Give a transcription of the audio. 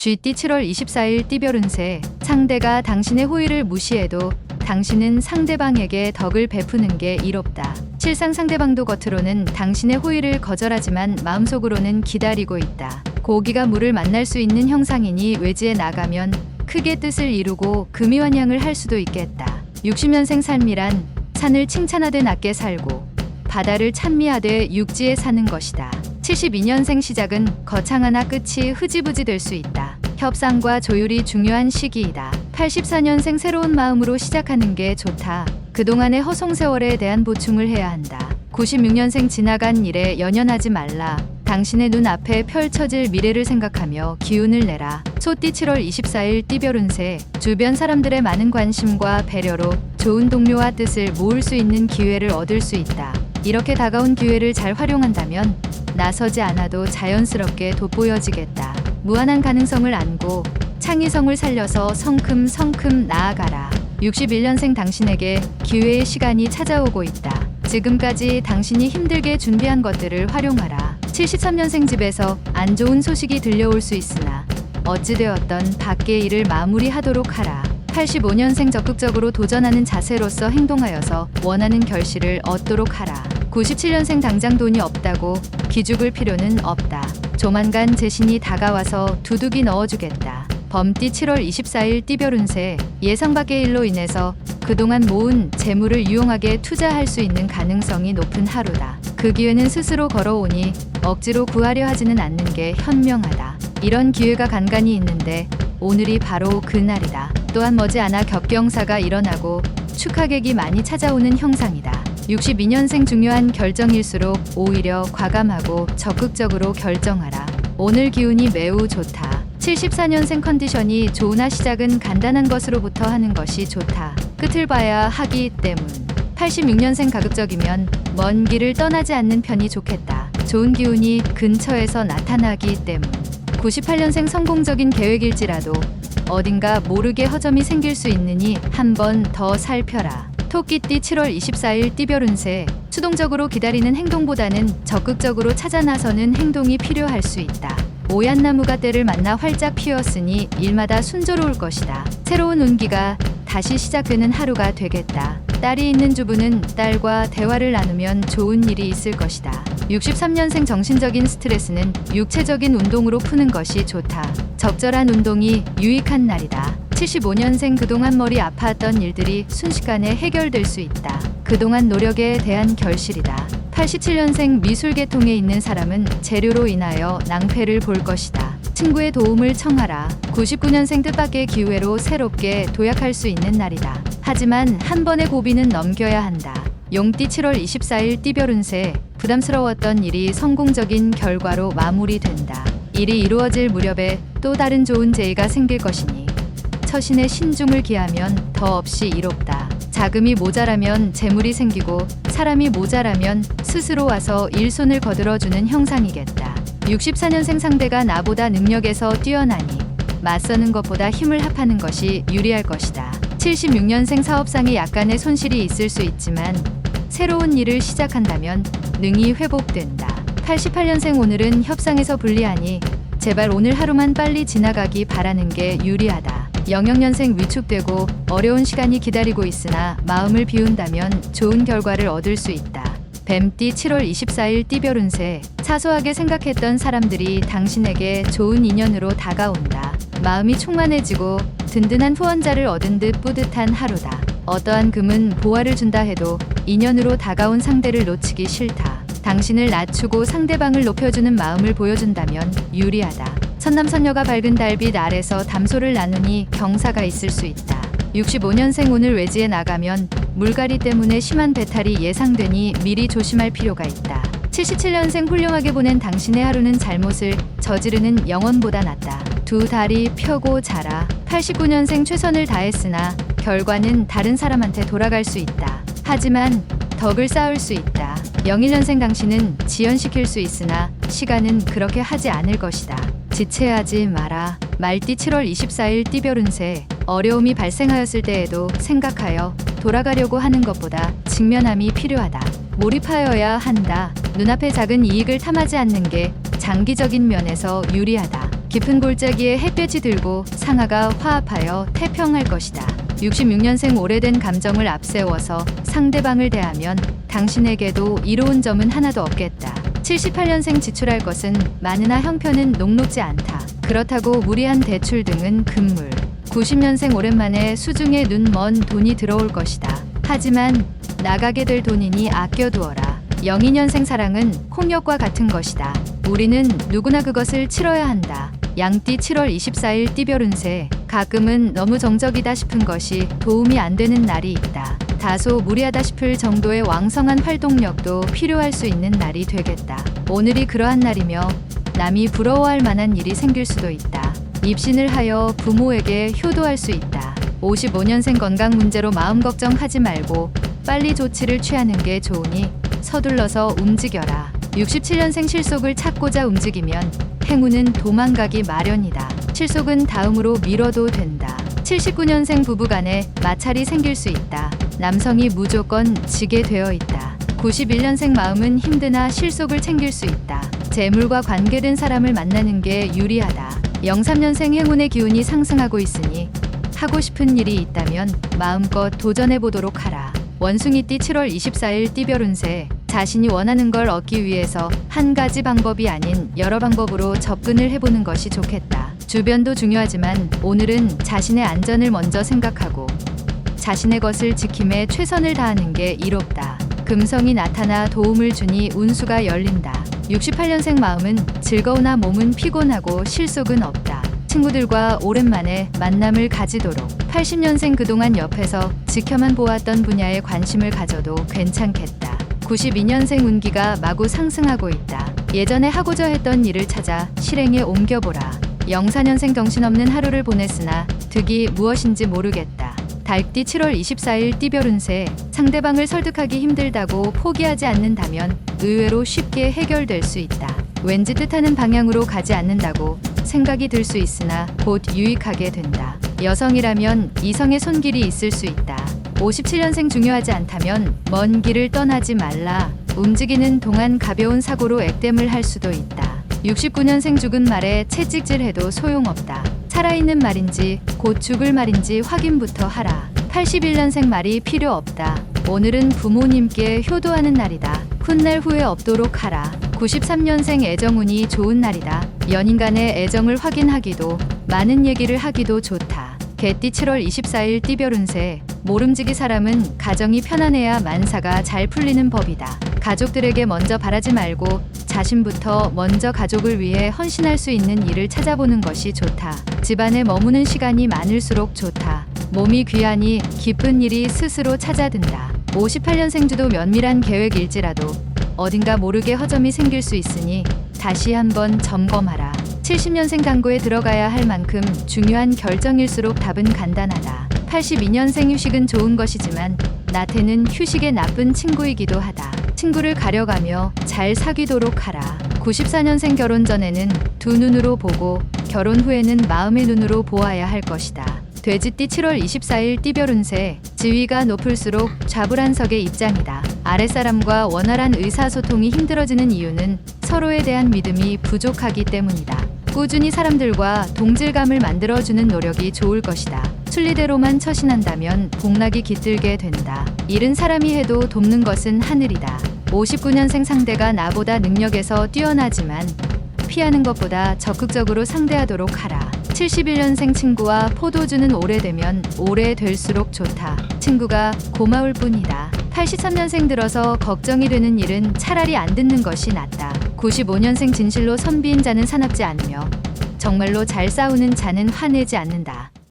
쥐띠 7월 24일 띠별 운세. 상대가 당신의 호의를 무시해도 당신은 상대방에게 덕을 베푸는 게 이롭다. 실상 상대방도 겉으로는 당신의 호의를 거절하지만 마음속으로는 기다리고 있다. 고기가 물을 만날 수 있는 형상이니 외지에 나가면 크게 뜻을 이루고 금이환양을 할 수도 있겠다. 60년생 삶이란 산을 칭찬하되 낮게 살고 바다를 찬미하되 육지에 사는 것이다. 72년생 시작은 거창하나 끝이 흐지부지 될 수 있다. 협상과 조율이 중요한 시기이다. 84년생 새로운 마음으로 시작하는 게 좋다. 그동안의 허송세월에 대한 보충을 해야 한다. 96년생 지나간 일에 연연하지 말라. 당신의 눈앞에 펼쳐질 미래를 생각하며 기운을 내라. 소띠 7월 24일 띠별 운세. 주변 사람들의 많은 관심과 배려로 좋은 동료와 뜻을 모을 수 있는 기회를 얻을 수 있다. 이렇게 다가온 기회를 잘 활용한다면 나서지 않아도 자연스럽게 돋보여지겠다. 무한한 가능성을 안고 창의성을 살려서 성큼성큼 나아가라. 61년생 당신에게 기회의 시간이 찾아오고 있다. 지금까지 당신이 힘들게 준비한 것들을 활용하라. 73년생 집에서 안 좋은 소식이 들려올 수 있으나 어찌되었던 밖의 일을 마무리하도록 하라. 85년생 적극적으로 도전하는 자세로서 행동하여서 원하는 결실을 얻도록 하라. 97년생 당장 돈이 없다고 기죽을 필요는 없다. 조만간 재신이 다가와서 두둑이 넣어주겠다. 범띠 7월 24일 띠별 운세. 예상 밖의 일로 인해서 그동안 모은 재물을 유용하게 투자할 수 있는 가능성이 높은 하루다. 그 기회는 스스로 걸어오니 억지로 구하려 하지는 않는 게 현명하다. 이런 기회가 간간히 있는데 오늘이 바로 그날이다. 또한 머지않아 격경사가 일어나고 축하객이 많이 찾아오는 형상이다. 62년생 중요한 결정일수록 오히려 과감하고 적극적으로 결정하라. 오늘 기운이 매우 좋다. 74년생 컨디션이 좋으나 시작은 간단한 것으로부터 하는 것이 좋다. 끝을 봐야 하기 때문. 86년생 가급적이면 먼 길을 떠나지 않는 편이 좋겠다. 좋은 기운이 근처에서 나타나기 때문. 98년생 성공적인 계획일지라도 어딘가 모르게 허점이 생길 수 있으니 한 번 더 살펴라. 토끼띠 7월 24일 띠별 운세. 수동적으로 기다리는 행동보다는 적극적으로 찾아 나서는 행동이 필요할 수 있다. 오얏 나무가 때를 만나 활짝 피었으니 일마다 순조로울 것이다. 새로운 운기가 다시 시작되는 하루가 되겠다. 딸이 있는 주부는 딸과 대화를 나누면 좋은 일이 있을 것이다. 63년생 정신적인 스트레스는 육체적인 운동으로 푸는 것이 좋다. 적절한 운동이 유익한 날이다. 75년생 그동안 머리 아팠던 일들이 순식간에 해결될 수 있다. 그동안 노력에 대한 결실이다. 87년생 미술 계통에 있는 사람은 재료로 인하여 낭패를 볼 것이다. 친구의 도움을 청하라. 99년생 뜻밖의 기회로 새롭게 도약할 수 있는 날이다. 하지만 한 번의 고비는 넘겨야 한다. 용띠 7월 24일 띠별 운세. 부담스러웠던 일이 성공적인 결과로 마무리된다. 일이 이루어질 무렵에 또 다른 좋은 재해가 생길 것이니 처신에 신중을 기하면 더 없이 이롭다. 자금이 모자라면 재물이 생기고 사람이 모자라면 스스로 와서 일손을 거들어주는 형상이겠다. 64년생 상대가 나보다 능력에서 뛰어나니 맞서는 것보다 힘을 합하는 것이 유리할 것이다. 76년생 사업상에 약간의 손실이 있을 수 있지만 새로운 일을 시작한다면 능히 회복된다. 88년생 오늘은 협상에서 불리하니 제발 오늘 하루만 빨리 지나가기 바라는 게 유리하다. 00년생 위축되고 어려운 시간이 기다리고 있으나 마음을 비운다면 좋은 결과를 얻을 수 있다. 뱀띠 7월 24일 띠별 운세. 사소하게 생각했던 사람들이 당신에게 좋은 인연으로 다가온다. 마음이 충만해지고 든든한 후원자를 얻은 듯 뿌듯한 하루다. 어떠한 금은 보화를 준다 해도 인연으로 다가온 상대를 놓치기 싫다. 당신을 낮추고 상대방을 높여주는 마음을 보여준다면 유리하다. 선남선녀가 밝은 달빛 아래서 담소를 나누니 경사가 있을 수 있다. 65년생 오늘 외지에 나가면 물갈이 때문에 심한 배탈이 예상되니 미리 조심할 필요가 있다. 77년생 훌륭하게 보낸 당신의 하루는 잘못을 저지르는 영혼보다 낫다. 두 다리 펴고 자라. 89년생 최선을 다했으나 결과는 다른 사람한테 돌아갈 수 있다. 하지만 덕을 쌓을 수 있다. 01년생 당신은 지연시킬 수 있으나 시간은 그렇게 하지 않을 것이다. 지체하지 마라. 말띠 7월 24일 띠별 운세. 어려움이 발생하였을 때에도 생각하여 돌아가려고 하는 것보다 직면함이 필요하다. 몰입하여야 한다. 눈앞의 작은 이익을 탐하지 않는 게 장기적인 면에서 유리하다. 깊은 골짜기에 햇볕이 들고 상하가 화합하여 태평할 것이다. 66년생 오래된 감정을 앞세워서 상대방을 대하면 당신에게도 이로운 점은 하나도 없겠다. 78년생 지출할 것은 많으나 형편은 녹록지 않다. 그렇다고 무리한 대출 등은 금물. 90년생 오랜만에 수중에 눈 먼 돈이 들어올 것이다. 하지만 나가게 될 돈이니 아껴두어라. 02년생 사랑은 홍역과 같은 것이다. 우리는 누구나 그것을 치러야 한다. 양띠 7월 24일 띠별 운세. 가끔은 너무 정적이다 싶은 것이 도움이 안 되는 날이 있다. 다소 무리하다 싶을 정도의 왕성한 활동력도 필요할 수 있는 날이 되겠다. 오늘이 그러한 날이며 남이 부러워할 만한 일이 생길 수도 있다. 입신을 하여 부모에게 효도할 수 있다. 55년생 건강 문제로 마음 걱정하지 말고 빨리 조치를 취하는 게 좋으니 서둘러서 움직여라. 67년생 실속을 찾고자 움직이면 행운은 도망가기 마련이다. 실속은 다음으로 미뤄도 된다. 79년생 부부간에 마찰이 생길 수 있다. 남성이 무조건 지게 되어 있다. 91년생 마음은 힘드나 실속을 챙길 수 있다. 재물과 관계된 사람을 만나는 게 유리하다. 03년생 행운의 기운이 상승하고 있으니 하고 싶은 일이 있다면 마음껏 도전해 보도록 하라. 원숭이띠 7월 24일 띠별 운세. 자신이 원하는 걸 얻기 위해서 한 가지 방법이 아닌 여러 방법으로 접근을 해보는 것이 좋겠다. 주변도 중요하지만 오늘은 자신의 안전을 먼저 생각하고 자신의 것을 지킴에 최선을 다하는 게 이롭다. 금성이 나타나 도움을 주니 운수가 열린다. 68년생 마음은 즐거우나 몸은 피곤하고 실속은 없다. 친구들과 오랜만에 만남을 가지도록. 80년생 그동안 옆에서 지켜만 보았던 분야에 관심을 가져도 괜찮겠다. 92년생 운기가 마구 상승하고 있다. 예전에 하고자 했던 일을 찾아 실행에 옮겨보라. 04년생 정신없는 하루를 보냈으나 득이 무엇인지 모르겠다. 달띠 7월 24일 띠별 운세. 상대방을 설득하기 힘들다고 포기하지 않는다면 의외로 쉽게 해결될 수 있다. 왠지 뜻하는 방향으로 가지 않는다고 생각이 들 수 있으나 곧 유익하게 된다. 여성이라면 이성의 손길이 있을 수 있다. 57년생 중요하지 않다면 먼 길을 떠나지 말라. 움직이는 동안 가벼운 사고로 액땜을 할 수도 있다. 69년생 죽은 말에 채찍질해도 소용없다. 살아있는 말인지 곧 죽을 말인지 확인부터 하라. 81년생 말이 필요 없다. 오늘은 부모님께 효도하는 날이다. 훗날 후회 없도록 하라. 93년생 애정운이 좋은 날이다. 연인 간의 애정을 확인하기도 많은 얘기를 하기도 좋다. 개띠 7월 24일 띠별 운세. 모름지기 사람은 가정이 편안해야 만사가 잘 풀리는 법이다. 가족들에게 먼저 바라지 말고 자신부터 먼저 가족을 위해 헌신할 수 있는 일을 찾아보는 것이 좋다. 집안에 머무는 시간이 많을수록 좋다. 몸이 귀하니 기쁜 일이 스스로 찾아든다. 58년생주도 면밀한 계획일지라도 어딘가 모르게 허점이 생길 수 있으니 다시 한번 점검하라. 70년생 당구에 들어가야 할 만큼 중요한 결정일수록 답은 간단하다. 82년생 휴식은 좋은 것이지만 나태는 휴식의 나쁜 친구이기도 하다. 친구를 가려가며 잘 사귀도록 하라. 94년생 결혼 전에는 두 눈으로 보고 결혼 후에는 마음의 눈으로 보아야 할 것이다. 돼지띠 7월 24일 띠별 운세. 지위가 높을수록 좌불안석의 입장이다. 아랫사람과 원활한 의사소통이 힘들어지는 이유는 서로에 대한 믿음이 부족하기 때문이다. 꾸준히 사람들과 동질감을 만들어주는 노력이 좋을 것이다. 순리대로만 처신한다면 복락이 깃들게 된다. 일은 사람이 해도 돕는 것은 하늘이다. 59년생 상대가 나보다 능력에서 뛰어나지만 피하는 것보다 적극적으로 상대하도록 하라. 71년생 친구와 포도주는 오래되면 오래될수록 좋다. 친구가 고마울 뿐이다. 83년생 들어서 걱정이 되는 일은 차라리 안 듣는 것이 낫다. 95년생 진실로 선비인 자는 사납지 않으며 정말로 잘 싸우는 자는 화내지 않는다.